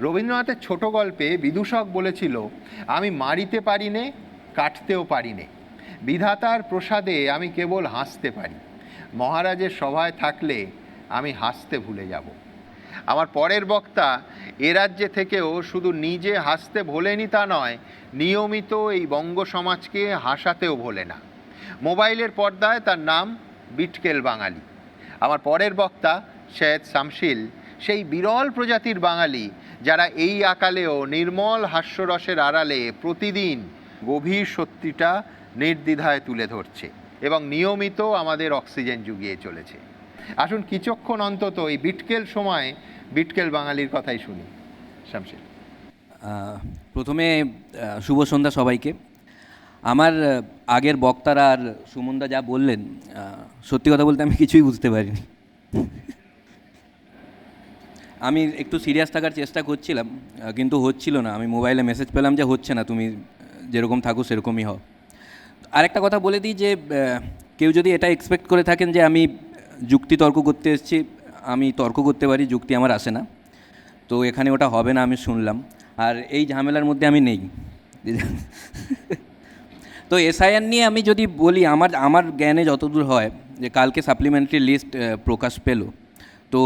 রবীন্দ্রনাথের ছোট গল্পে বিদূষক বলেছিল, আমি মারিতে পারি নে, কাটতেও পারি নে, বিধাতার প্রসাদে আমি কেবল হাসতে পারি, মহারাজের সভায় থাকলে আমি হাসতে ভুলে যাব। আমার পরের বক্তা এ রাজ্যে থেকেও শুধু নিজে হাসতে ভোলেনি তা নয়, নিয়মিত এই বঙ্গ সমাজকে হাসাতেও ভোলে না। মোবাইলের পর্দায় তার নাম বিটকেল বাঙালি। আমার পরের বক্তা সৈয়দ শামসিল সেই বিরল প্রজাতির বাঙালি যারা এই আকালেও নির্মল হাস্যরসের আড়ালে প্রতিদিন গভীর সত্যিটা নির্দ্বিধায় তুলে ধরছে এবং নিয়মিত আমাদের অক্সিজেন জুগিয়ে চলেছে। আসুন কিছুক্ষণ অন্তত এই বিটকেল সময় বিটকেল বাঙালির কথাই শুনি। শামসিল। প্রথমে শুভ সন্ধ্যা সবাইকে। আমার আগের বক্তারা আর সুমনদা যা বললেন, সত্যি কথা বলতে আমি কিছুই বুঝতে পারিনি। আমি একটু সিরিয়াস থাকার চেষ্টা করছিলাম, কিন্তু হচ্ছিল না। আমি মোবাইলে মেসেজ পেলাম যে হচ্ছে না, তুমি যেরকম থাকো সেরকমই হও। আরেকটা কথা বলে দিই যে কেউ যদি এটা এক্সপেক্ট করে থাকেন যে আমি যুক্তি তর্ক করতে এসেছি, আমি তর্ক করতে পারি, যুক্তি আমার আসে না, তো এখানে ওটা হবে না আমি শুনলাম। আর এই ঝামেলার মধ্যে আমি নেই। তো এসআইআর নিয়ে আমি যদি বলি, আমার জ্ঞানে যতদূর হয়, যে কালকে সাপ্লিমেন্টারি লিস্ট প্রকাশ পেল, তো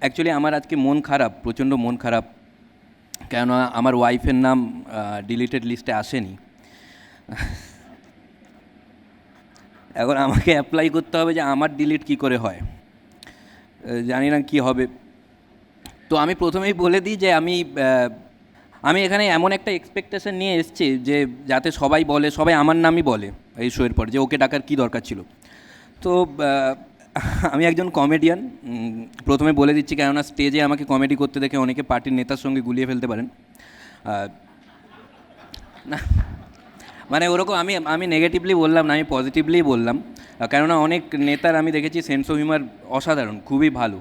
অ্যাকচুয়ালি আমার আজকে মন খারাপ, প্রচণ্ড মন খারাপ, কেননা আমার ওয়াইফের নাম ডিলিটেড লিস্টে আসেনি। এখন আমাকে অ্যাপ্লাই করতে হবে যে আমার ডিলিট কী করে হয়, জানি না কী হবে। তো আমি প্রথমেই বলে দিই যে আমি এখানে এমন একটা এক্সপেকটেশন নিয়ে এসেছি যে যাতে সবাই বলে, সবাই আমার নামই বলে এই শোয়ের পর, যে ওকে ডাকার কী দরকার ছিল। তো আমি একজন কমেডিয়ান, প্রথমে বলে দিচ্ছি, কেননা স্টেজে আমাকে কমেডি করতে দেখে অনেকে পার্টির নেতার সঙ্গে গুলিয়ে ফেলতে পারেন। না, মানে ওরকম আমি নেগেটিভলি বললাম না, আমি পজিটিভলি বললাম, কেননা অনেক নেতার আমি দেখেছি সেন্স অফ হিউমার অসাধারণ, খুবই ভালো।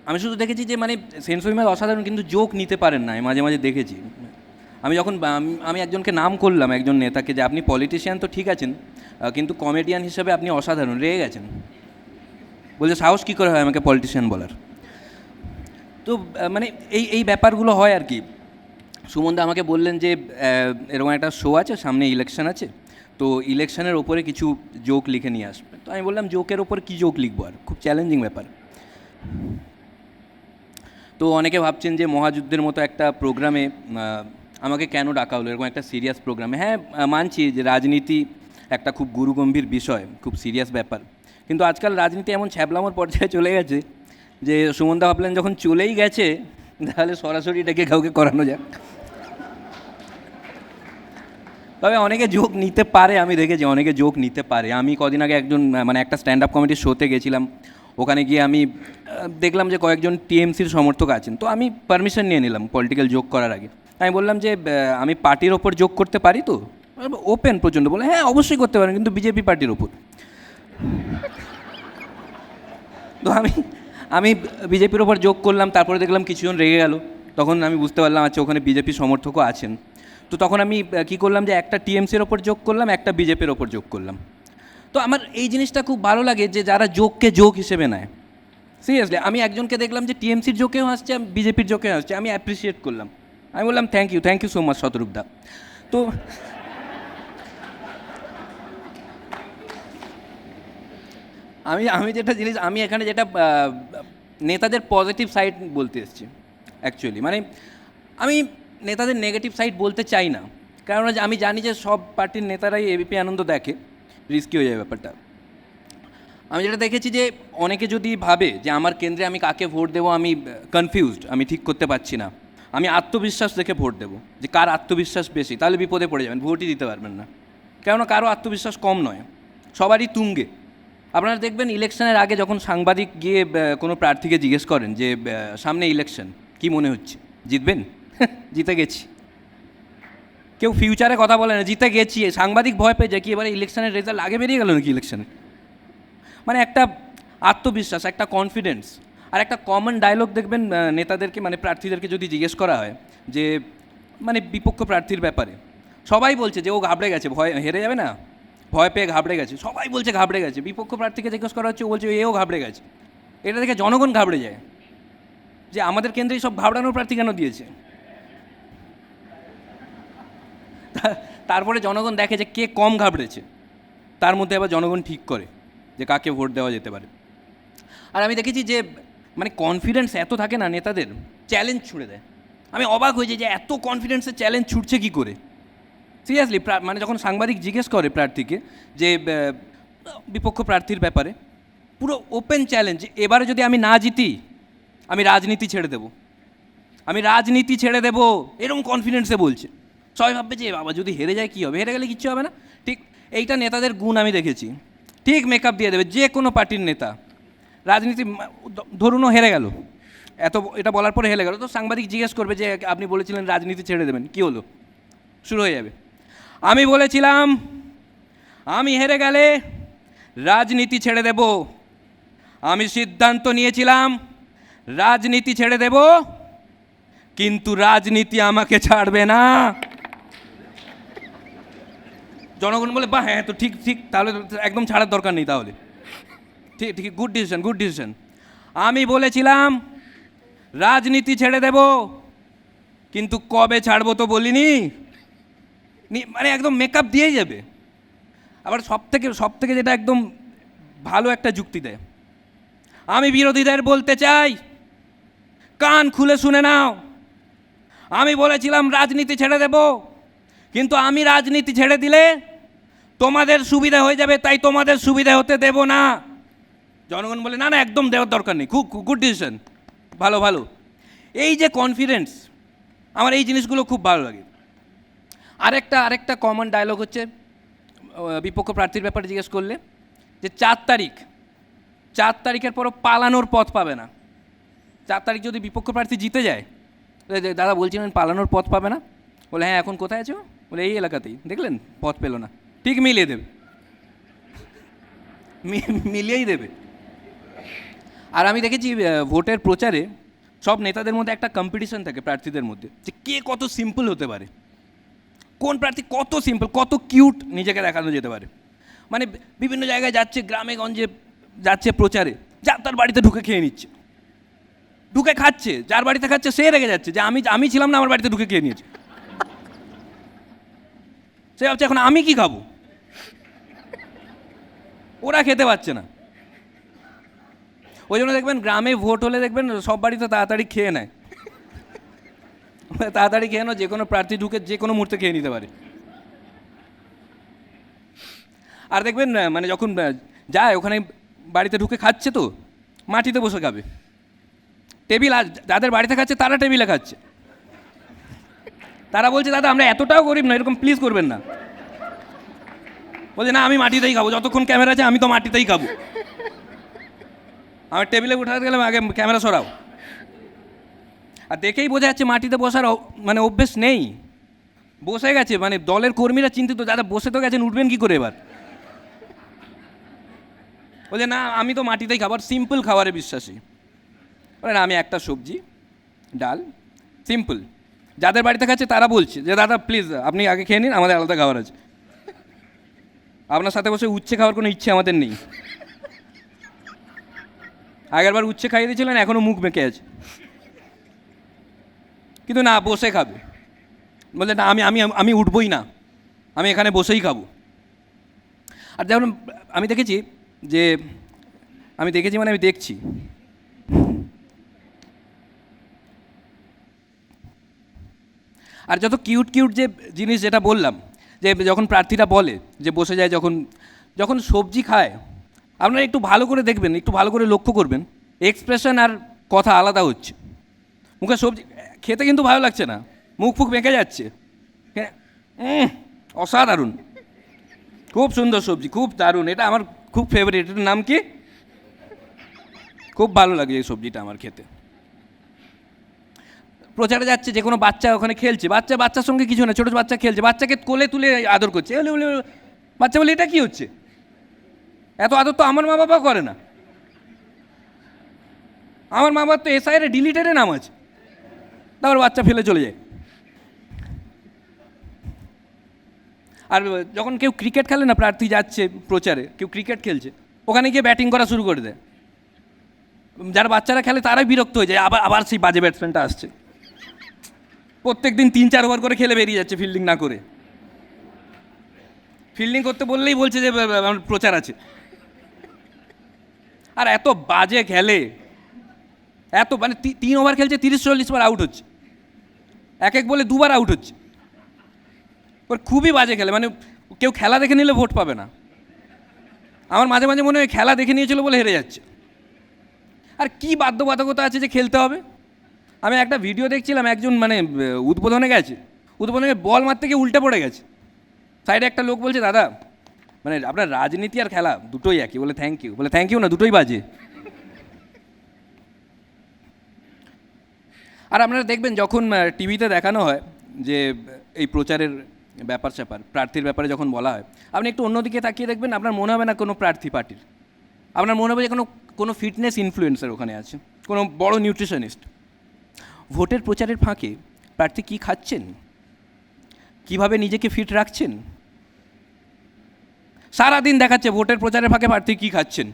আমি শুধু দেখেছি যে মানে সেন্স অফ হিউমার অসাধারণ, কিন্তু জোক নিতে পারেন না, মাঝে মাঝে দেখেছি। আমি একজনকে নাম করলাম, একজন নেতাকে, যে আপনি পলিটিশিয়ান তো ঠিক আছেন, কিন্তু কমেডিয়ান হিসেবে আপনি অসাধারণ, রেগে গেছেন, বলছে সাহস কী করে হয় আমাকে পলিটিশিয়ান বলার। তো মানে এই ব্যাপারগুলো হয় আর কি। সুমনদা আমাকে বললেন যে এরকম একটা শো আছে, সামনে ইলেকশন আছে, তো ইলেকশনের ওপরে কিছু জোক লিখে নিয়ে আসবে। তো আমি বললাম জোকের ওপরে কী জোক লিখবো, আর খুব চ্যালেঞ্জিং ব্যাপার। তো অনেকে ভাবছেন যে মহাযুদ্ধের মতো একটা প্রোগ্রামে আমাকে কেন ডাকা হলো, এরকম একটা সিরিয়াস প্রোগ্রামে। হ্যাঁ, মানছি যে রাজনীতি একটা খুব গুরুগম্ভীর বিষয়, খুব সিরিয়াস ব্যাপার, কিন্তু আজকাল রাজনীতি এমন ছ্যাবলামোর পর্যায়ে চলে গেছে যে সুমনদা ভাবলেন যখন চলেই গেছে তাহলে সরাসরি ডেকে কাউকে করানো যাক। তবে অনেকে জোক নিতে পারে, আমি দেখেছি অনেকে জোক নিতে পারে। আমি কদিন আগে একটা স্ট্যান্ড আপ কমেডির শোতে গেছিলাম, ওখানে গিয়ে আমি দেখলাম যে কয়েকজন টিএমসির সমর্থক আছেন, তো আমি পারমিশন নিয়ে নিলাম পলিটিক্যাল জোক করার আগে। আমি বললাম যে আমি পার্টির ওপর জোক করতে পারি, তো ওপেন প্রচণ্ড, বলে হ্যাঁ অবশ্যই করতে পারেন, কিন্তু বিজেপি পার্টির ওপর। তো আমি বিজেপির ওপর জোক করলাম, তারপরে দেখলাম কিছুজন রেগে গেল, তখন আমি বুঝতে পারলাম আচ্ছা ওখানে বিজেপি সমর্থকও আছেন। তো তখন আমি কী করলাম, যে একটা টিএমসির ওপর জোক করলাম, একটা বিজেপির ওপর জোক করলাম। তো আমার এই জিনিসটা খুব ভালো লাগে যে যারা জোককে জোক হিসেবে নেয়। সিরিয়াসলি আমি একজনকে দেখলাম যে টিএমসির জোকেও হাসছে, বিজেপির জোকেও হাসছে, আমি অ্যাপ্রিসিয়েট করলাম। আমি বললাম থ্যাংক ইউ সো মাচ শতরূপদা। তো আমি যেটা জিনিস, আমি এখানে যেটা নেতাদের পজিটিভ সাইড বলতে এসেছি অ্যাকচুয়ালি। মানে আমি নেতাদের নেগেটিভ সাইড বলতে চাই না, কারণ আমি জানি যে সব পার্টির নেতারাই এবিপি আনন্দ দেখে, রিস্কি হয়ে যায় ব্যাপারটা। আমি যেটা দেখেছি যে অনেকে যদি ভাবে যে আমার কেন্দ্রে আমি কাকে ভোট দেবো আমি কনফিউজড, আমি ঠিক করতে পারছি না, আমি আত্মবিশ্বাস দেখে ভোট দেবো, যে কার আত্মবিশ্বাস বেশি, তাহলে বিপদে পড়ে যাবেন, ভোটই দিতে পারবেন না। কেননা কারো আত্মবিশ্বাস কম নয়, সবারই তুঙ্গে। আপনারা দেখবেন ইলেকশনের আগে যখন সাংবাদিক গিয়ে কোনো প্রার্থীকে জিজ্ঞেস করেন যে সামনে ইলেকশন, কি মনে হচ্ছে, জিতবেন? জিতে গেছি। কেউ ফিউচারে কথা বলে না, জিতে গেছি। সাংবাদিক ভয় পেয়ে যায় কি এবারে ইলেকশনের রেজাল্ট আগে বেরিয়ে গেল নাকি ইলেকশনে। মানে একটা আত্মবিশ্বাস, একটা কনফিডেন্স। আর একটা কমন ডায়লগ দেখবেন নেতাদেরকে, মানে প্রার্থীদেরকে যদি জিজ্ঞেস করা হয় যে মানে বিপক্ষ প্রার্থীর ব্যাপারে, সবাই বলছে যে ও ঘাবড়ে গেছে, ভয় হেরে যাবে না, ভয় পেয়ে ঘাবড়ে গেছে, সবাই বলছে ঘাবড়ে গেছে। বিপক্ষ প্রার্থীকে জিজ্ঞেস করা হচ্ছে, ও বলছে এও ঘাবড়ে গেছে। এটা দেখে জনগণ ঘাবড়ে যায়। যে আমাদের কেন্দ্রেই সব ঘাবড়ানোর প্রার্থী কেন দিয়েছে। তারপরে জনগণ দেখে যে কে কম ঘাবড়েছে, তার মধ্যে আবার জনগণ ঠিক করে যে কাকে ভোট দেওয়া যেতে পারে। আর আমি দেখেছি যে মানে কনফিডেন্স এত থাকে না নেতাদের, চ্যালেঞ্জ ছুড়ে দেয়। আমি অবাক হয়ে যাই যে এত কনফিডেন্সে চ্যালেঞ্জ ছুটছে কী করে। সিরিয়াসলি মানে যখন সাংবাদিক জিজ্ঞেস করে প্রার্থীকে যে বিপক্ষ প্রার্থীর ব্যাপারে, পুরো ওপেন চ্যালেঞ্জ, এবারে যদি আমি না জিতি আমি রাজনীতি ছেড়ে দেব, আমি রাজনীতি ছেড়ে দেব, এরকম কনফিডেন্সে বলছে। সবাই ভাববে যে বাবা যদি হেরে যায় কী হবে, হেরে গেলে কিচ্ছু হবে না। ঠিক এইটা নেতাদের গুণ আমি দেখেছি, ঠিক মেকআপ দিয়ে দেবে যে কোনো পার্টির নেতা। রাজনীতি ধরুনও হেরে গেল, এটা বলার পরে হেরে গেল, তো সাংবাদিক জিজ্ঞেস করবে যে আপনি বলেছিলেন রাজনীতি ছেড়ে দেবেন, কী হলো, শুরু হয়ে যাবে। আমি বলেছিলাম আমি হেরে গেলে রাজনীতি ছেড়ে দেব, আমি সিদ্ধান্ত নিয়েছিলাম রাজনীতি ছেড়ে দেব, কিন্তু রাজনীতি আমাকে ছাড়বে না। জনগণ বলে বাহ, হ্যাঁ তো ঠিক ঠিক, তাহলে একদম ছাড়ার দরকার নেই, তাহলে ঠিক ঠিক, গুড ডিসিশন, গুড ডিসিশন। আমি বলেছিলাম রাজনীতি ছেড়ে দেব, কিন্তু কবে ছাড়বো তো বলিনি। মানে একদম মেকআপ দিয়েই যাবে। আবার সব থেকে যেটা একদম ভালো একটা যুক্তি দেয়, আমি বিরোধীদের বলতে চাই কান খুলে শুনে নাও, আমি বলেছিলাম রাজনীতি ছেড়ে দেব, কিন্তু আমি রাজনীতি ছেড়ে দিলে তোমাদের সুবিধা হয়ে যাবে, তাই তোমাদের সুবিধা হতে দেব না। জনগণ বলে না না, একদম দেওয়ার দরকার নেই, খুব গুড ডিসিশন, ভালো ভালো। এই যে কনফিডেন্স, আমার এই জিনিসগুলো খুব ভালো লাগে। আরেকটা কমন ডায়লগ হচ্ছে বিপক্ষ প্রার্থীর ব্যাপারে জিজ্ঞেস করলে, যে 4 তারিখের পরও পালানোর পথ পাবে না। 4 তারিখ যদি বিপক্ষ প্রার্থী জিতে যায়, দাদা বলছিলেন পালানোর পথ পাবে না, বলে হ্যাঁ এখন কোথায় আছো, বলে এই এলাকাতেই, দেখলেন পথ পেলো না, ঠিক মিলিয়ে দেবে, মিলিয়েই দেবে। আর আমি দেখেছি ভোটের প্রচারে সব নেতাদের মধ্যে একটা কম্পিটিশন থাকে প্রার্থীদের মধ্যে, যে কে কত সিম্পল হতে পারে, কোন প্রার্থী কত সিম্পল, কত কিউট নিজেকে দেখানো যেতে পারে। মানে বিভিন্ন জায়গায় যাচ্ছে, গ্রামে গঞ্জে যাচ্ছে প্রচারে, যা তার বাড়িতে ঢুকে খেয়ে নিচ্ছে, ঢুকে খাচ্ছে, যার বাড়িতে খাচ্ছে সে রেগে যাচ্ছে যে আমি ছিলাম না, আমার বাড়িতে ঢুকে খেয়ে নিয়েছে। সে ভাবছে এখন আমি কি খাবো, ওরা খেতে পাচ্ছে না। ওই জন্য দেখবেন গ্রামে ভোট হলে দেখবেন সব বাড়িতে তাড়াতাড়ি খেয়ে নেয়, তাড়াতাড়ি খেয়ে নাও, যে কোনো প্রার্থী ঢুকে যে কোনো মুহূর্তে খেয়ে নিতে পারে। আর দেখবেন মানে যখন যায় ওখানে বাড়িতে ঢুকে খাচ্ছে, তো মাটিতে বসে খাবে, টেবিল, আর যাদের বাড়িতে খাচ্ছে তারা টেবিলে খাচ্ছে। তারা বলছে দাদা আমরা এতটাও গরিব না, এরকম প্লিজ করবেন না। বলছে না আমি মাটিতেই খাবো, যতক্ষণ ক্যামেরা আছে আমি তো মাটিতেই খাবো, আমার টেবিলে উঠাতে গেলে আগে ক্যামেরা সরাও। আর দেখেই বোঝা যাচ্ছে মাটিতে বসার মানে অভ্যেস নেই, বসে গেছে, মানে দলের কর্মীরা চিন্তিত, দাদা বসে তো গেছেন, উঠবেন কী করে এবার। বলছে না আমি তো মাটিতেই খাবার, সিম্পল খাবারে বিশ্বাসী। বলে না আমি একটা সবজি ডাল সিম্পল। যাদের বাড়িতে খাচ্ছে তারা বলছে যে দাদা প্লিজ আপনি আগে খেয়ে নিন, আমাদের আলাদা খাবার আছে, আপনার সাথে বসে উচ্ছে খাওয়ার কোনো ইচ্ছে আমাদের নেই। আগেরবার উচ্ছে খাইয়ে দিয়েছিলেন, এখনও মুখ বেঁকে আছে, কিন্তু না বসে খাবে। বলছে না আমি আমি আমি উঠবই না, আমি এখানে বসেই খাবো। আর যেমন আমি দেখেছি মানে আমি দেখছি আর যত কিউট যে জিনিস যেটা বললাম, যে যখন প্রার্থীরা বলে যে বসে যায়, যখন সবজি খায়, আপনারা একটু ভালো করে দেখবেন, একটু ভালো করে লক্ষ্য করবেন, এক্সপ্রেশন আর কথা আলাদা হচ্ছে। মুখে সবজি খেতে কিন্তু ভালো লাগছে না, মুখ ফুক বেঁকে যাচ্ছে, অসাধারণ, খুব সুন্দর সবজি, খুব দারুণ, এটা আমার খুব ফেভারিট, এটার নাম কি, খুব ভালো লাগে এই সবজিটা আমার খেতে। প্রচারে যাচ্ছে, যে কোনো বাচ্চা ওখানে খেলছে, বাচ্চার সঙ্গে কিছু না, ছোটো বাচ্চা খেলছে, বাচ্চাকে কোলে তুলে আদর করছে, বাচ্চা বলে এটা কি হচ্ছে, এত আদর তো আমার মা বাবা করে না, আমার মা বাবার তো এসআইরে ডিলিটেডে নাম আছে, তারপর বাচ্চা ফেলে চলে যায়। আর যখন কেউ ক্রিকেট খেলে না, প্রার্থী যাচ্ছে প্রচারে, কেউ ক্রিকেট খেলছে, ওখানে গিয়ে ব্যাটিং করা শুরু করে দেয়, যারা বাচ্চারা খেলে তারাই বিরক্ত হয়ে যায়, আবার আবার সেই বাজে ব্যাটসম্যানটা আসছে, প্রত্যেক দিন 3-4 ওভার করে খেলে বেরিয়ে যাচ্ছে ফিল্ডিং না করে। ফিল্ডিং করতে বললেই বলছে যে আমার প্রচার আছে। আর এত বাজে খেলে, এত মানে 3 ওভার খেলছে, 30-40 বার আউট হচ্ছে, এক বলে 2 বার আউট হচ্ছে। খুবই বাজে খেলে, মানে কেউ খেলা দেখে নিলে ভোট পাবে না। আমার মাঝে মাঝে মনে হয় খেলা দেখে নিয়েছিল বলে হেরে যাচ্ছে। আর কি বাধ্যবাধকতা আছে যে খেলতে হবে? আমি একটা ভিডিও দেখছিলাম, একজন মানে উদ্বোধনে গেছে, উদ্বোধনে বল মারতে গিয়ে উল্টে পড়ে গেছে। সাইডে একটা লোক বলছে, দাদা মানে আপনার রাজনীতি আর খেলা দুটোই একই। বলে থ্যাংক ইউ, বলে থ্যাংক ইউ না, দুটোই বাজে। আর আপনারা দেখবেন যখন টিভিতে দেখানো হয় যে এই প্রচারের ব্যাপার স্যাপার, প্রার্থীর ব্যাপারে যখন বলা হয়, আপনি একটু অন্যদিকে তাকিয়ে দেখবেন, আপনার মনে হবে না কোনো প্রার্থী পার্টির, আপনার মনে হবে যে কোনো ফিটনেস ইনফ্লুয়েন্সার ওখানে আছে, কোনো বড় নিউট্রিশনিস্ট। ভোটের প্রচারের ফাঁকে প্রার্থী কী খাচ্ছেন, কিভাবে নিজেকে ফিট রাখছেন, সারাদিন দেখাচ্ছে ভোটের প্রচারের ফাঁকে প্রার্থী কী খাচ্ছেন।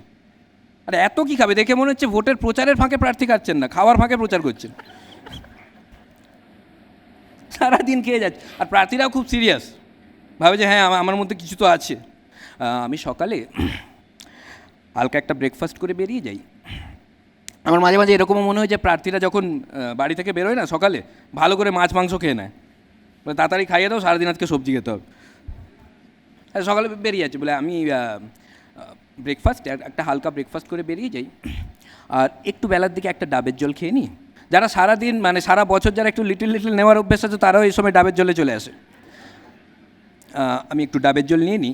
আরে এত কী খাবে? দেখে মনে হচ্ছে ভোটের প্রচারের ফাঁকে প্রার্থী খাচ্ছেন না, খাওয়ার ফাঁকে প্রচার করছেন। সারাদিন খেয়ে যাচ্ছে। আর প্রার্থীরাও খুব সিরিয়াস, ভাবে যে হ্যাঁ আমার মধ্যে কিছু তো আছে। আমি সকালে হালকা একটা ব্রেকফাস্ট করে বেরিয়ে যাই। আমার মাঝে মাঝে এরকমও মনে হয় যে প্রার্থীরা যখন বাড়ি থেকে বেরোয় না সকালে, ভালো করে মাছ মাংস খেয়ে নেয়, বলে তাড়াতাড়ি খাইয়ে দাও, সারাদিন আজকে সবজি খেতে হবে। সকালে বেরিয়ে যাচ্ছে বলে আমি ব্রেকফাস্ট, একটা হালকা ব্রেকফাস্ট করে বেরিয়ে যাই, আর একটু বেলার দিকে একটা ডাবের জল খেয়ে নিই। যারা সারাদিন মানে সারা বছর যারা একটু লিটল নেওয়ার অভ্যেস আছে, তারাও এই সময় ডাবের জলে চলে আসে। আমি একটু ডাবের জল নিয়ে নিই।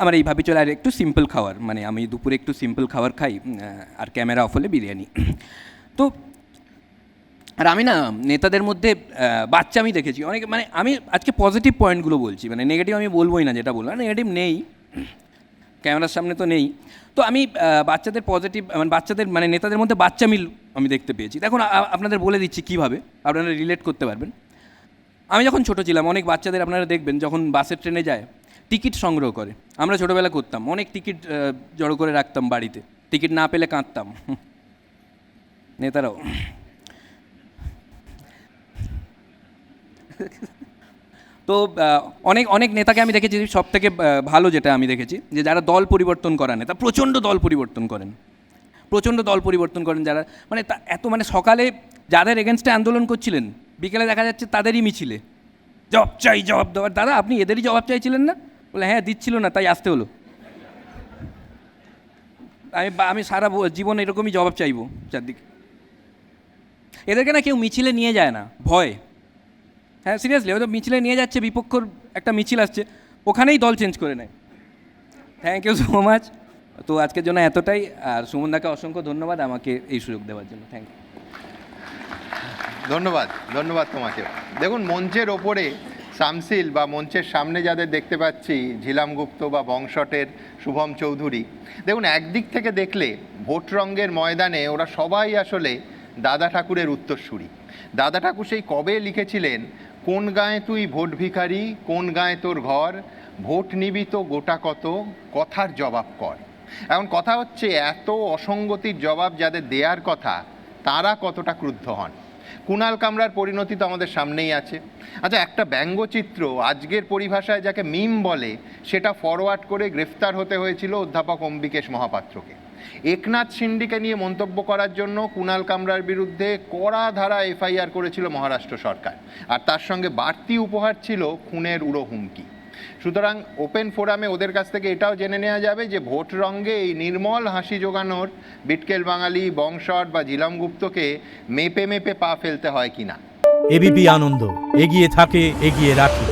আমার এইভাবে চলে। আর একটু সিম্পল খাবার, মানে আমি দুপুরে একটু সিম্পল খাবার খাই, আর ক্যামেরা অফ হলে বিরিয়ানি। তো আর আমি না নেতাদের মধ্যে বাচ্চা আমি দেখেছি অনেক, মানে আমি আজকে পজিটিভ পয়েন্টগুলো বলছি, মানে নেগেটিভ আমি বলবোই না, যেটা বলবো নেগেটিভ নেই, ক্যামেরার সামনে তো নেই। তো আমি বাচ্চাদের পজিটিভ, মানে বাচ্চাদের মানে নেতাদের মধ্যে বাচ্চা মিল আমি দেখতে পেয়েছি। দেখুন আপনাদের বলে দিচ্ছি কীভাবে আপনারা রিলেট করতে পারবেন। আমি যখন ছোটো ছিলাম, অনেক বাচ্চাদের আপনারা দেখবেন যখন বাসে ট্রেনে যায় টিকিট সংগ্রহ করে। আমরা ছোটোবেলা করতাম, অনেক টিকিট জড়ো করে রাখতাম বাড়িতে, টিকিট না পেলে কাঁদতাম। নেতারাও তো অনেক অনেক নেতাকে আমি দেখেছি, সব থেকে ভালো যেটা আমি দেখেছি যে যারা দল পরিবর্তন করা নেতা, প্রচণ্ড দল পরিবর্তন করেন, প্রচণ্ড দল পরিবর্তন করেন যারা, মানে এত মানে সকালে যাদের এগেনস্টে আন্দোলন করছিলেন, বিকেলে দেখা যাচ্ছে তাদেরই মিছিলে জবাব চাই, জবাব দেওয়ার। দাদা আপনি এদেরই জবাব চাইছিলেন না? বলে হ্যাঁ দিচ্ছিল না, তাই আসতে হলো। আমি সারা জীবন এরকমই জবাব চাইবো চারদিকে। এদেরকে না কেউ মিছিলে নিয়ে যায় না, ভয়। হ্যাঁ সিরিয়াসলি, হয়তো মিছিলে নিয়ে যাচ্ছে, বিপক্ষর একটা মিছিল আসছে, ওখানেই দল চেঞ্জ করে নেয়। Thank you so much. তো আজকের জন্য এতটাই। আর সুমনদাকে অসংখ্য ধন্যবাদ আমাকে এই সুযোগ দেওয়ার জন্য। Thank you. ধন্যবাদ, ধন্যবাদ তোমাকে। দেখুন মঞ্চের ওপরে শামসিল বা মঞ্চের সামনে যাদের দেখতে পাচ্ছি, ঝিলাম গুপ্ত বা বংশটের শুভম চৌধুরী, দেখুন একদিক থেকে দেখলে ভোট রঙ্গের ময়দানে ওরা সবাই আসলে দাদা ঠাকুরের উত্তরসূরি। দাদা ঠাকুর সেই কবে লিখেছিলেন, কোন গায়ে তুই ভোট ভিখারি, কোন গায়ে তোর ঘর, ভোট নিবি তো গোটা কত, কথার জবাব কর। এখন কথা হচ্ছে, এত অসঙ্গতির জবাব যাদের দেয়ার কথা, তারা কতটা ক্রুদ্ধ হন। কুণাল কামরার পরিণতি তো আমাদের সামনেই আছে। আচ্ছা, একটা ব্যঙ্গচিত্র আজকের পরিভাষায় যাকে মিম বলে, সেটা ফরওয়ার্ড করে গ্রেফতার হতে হয়েছিল অধ্যাপক অম্বিকেশ মহাপাত্রকে। একনাথ শিন্ডিকে নিয়ে মন্তব্য করার জন্য কুণাল কামরার বিরুদ্ধে কড়া ধারা এফআইআর করেছিল মহারাষ্ট্র সরকার, আর তার সঙ্গে বাড়তি উপহার ছিল খুনের উড়ো হুমকি। সুতরাং ওপেন ফোরামে ওদের কাছ থেকে এটাও জেনে নেওয়া যাবে যে ভোট রঙ্গে এই নির্মল হাসি জোগানোর বিটকেল বাঙালি, বংশট বা ঝিলাম গুপ্তকে মেপে মেপে পা ফেলতে হয় কিনা। এবিপি আনন্দ এগিয়ে থাকে, এগিয়ে রাখে।